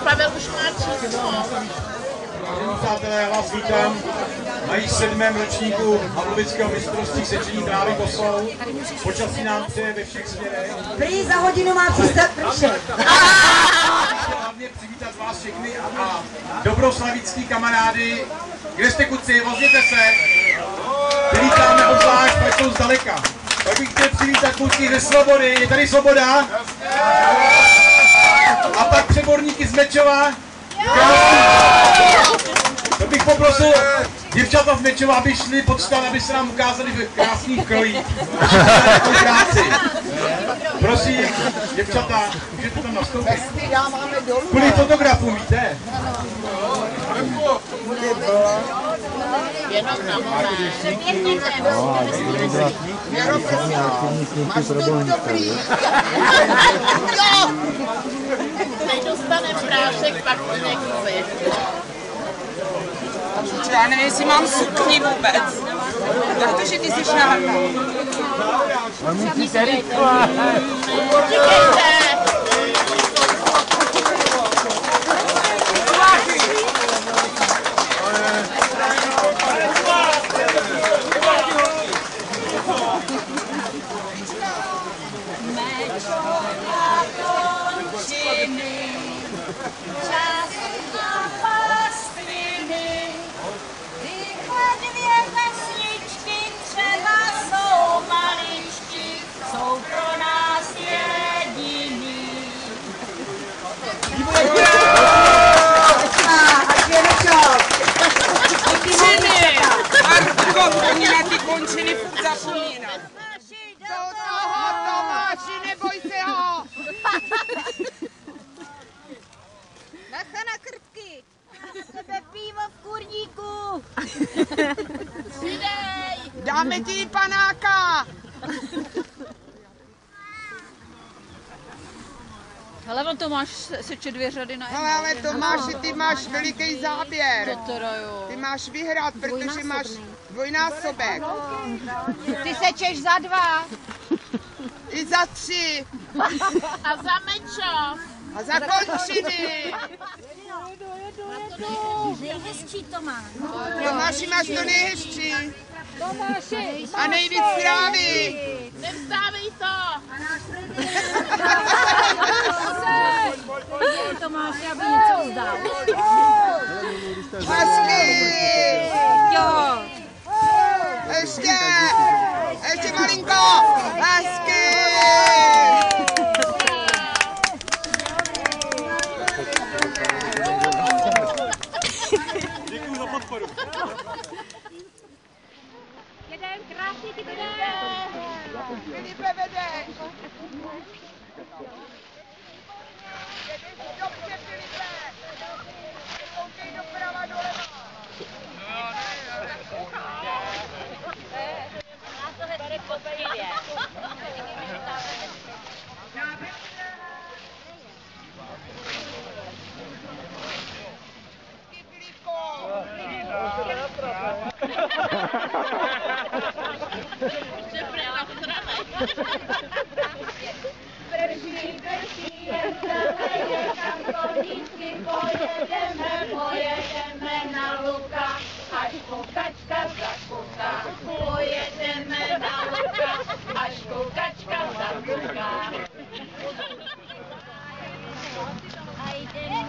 Pavel už má číslo. Vážení přátelé, já vás vítám na jejich 7. ročníku Havlovického mistrovství sečení trávy kosou. Počasí nám přeje ve všech směrech. Prý za hodinu má přestat pršet. Hlavně přivítat vás všechny a dobroslavický kamarády. Kde jste kuci, vozněte se. Vítáme obzvlášť, pak jsou zdaleka. Tak bych chtěl přivítat kluky ze Svobody. Je tady Svoboda? A pak přeborníky z Mečova. To bych poprosil děvčata z Mečova, aby šli pod stán, aby se nám ukázali v krásných krojích. Práci. Prosím, děvčata, můžete tam nastoupit. Kvůli fotografům, víte? Jenom na moment. Máš to dobrý. Teď dostane prášek, pak to nechci. Já nevím, jestli mám sukni vůbec. Protože ty jsi šáka. Říkejte. Oni na ty končiny furt zapomínat. Do toho, Tomáši, neboj se ho! Bacha na krtky! Sebe pivo v kurníku! Přidej! Dáme ti panáka! Hele, on Tomáš seče 2 řady na jedno. Ale Tomáši, ty máš veliký záběr. To teda jo. Ty máš vyhrát, protože máš dvojnásobek. Ty sečeš za 2. I za 3. A za Mečov! A za končiny. Nejhezčí to má. Tomáši, máš to nejhezčí. Tomáši! A nejvíc trávy. Nevzdávej to! Tomáši, aby něco vzdal. Hezky. Jo! Ještě malinko. Hezky. Děkuji za podporu. Jedem, krásně ti bude! Filipe, vedeš. Dobře, Filipe. Koukej doprava, doleva. Pojedeme na luka, až kukačka zakuká. Pojedeme na luka, až kukačka zakuká. A jdem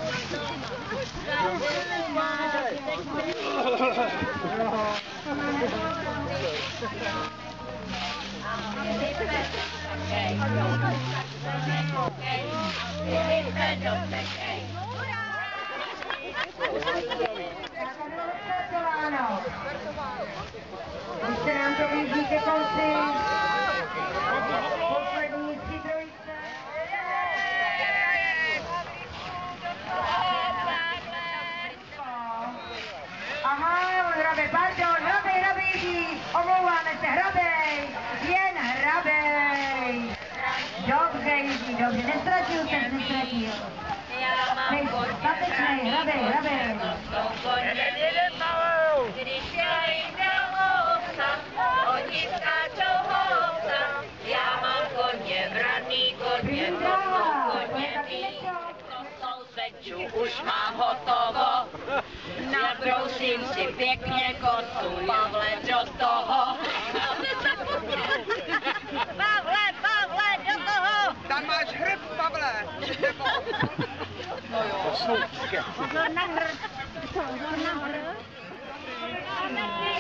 Když se nám to blíží ke konci, poslední 3 trojice. Aha, hrabe, pardon, hrabe Jiří, omlouváme se, hrabej, jen hrabej. Dobře Jiří, dobře, nestratil jsem, nestratil. Hej, statečnej, hrabej. Když já jde ovca, oni skáčou ovca, já mám koně vraný, koně, koně mý. To jsou seču už Natrouším si pěkně kosu, Pavle, do toho. Pavle, do toho. Tam máš hrb, Pavle. Pozor na hrb. Pozor na hrb. A ne.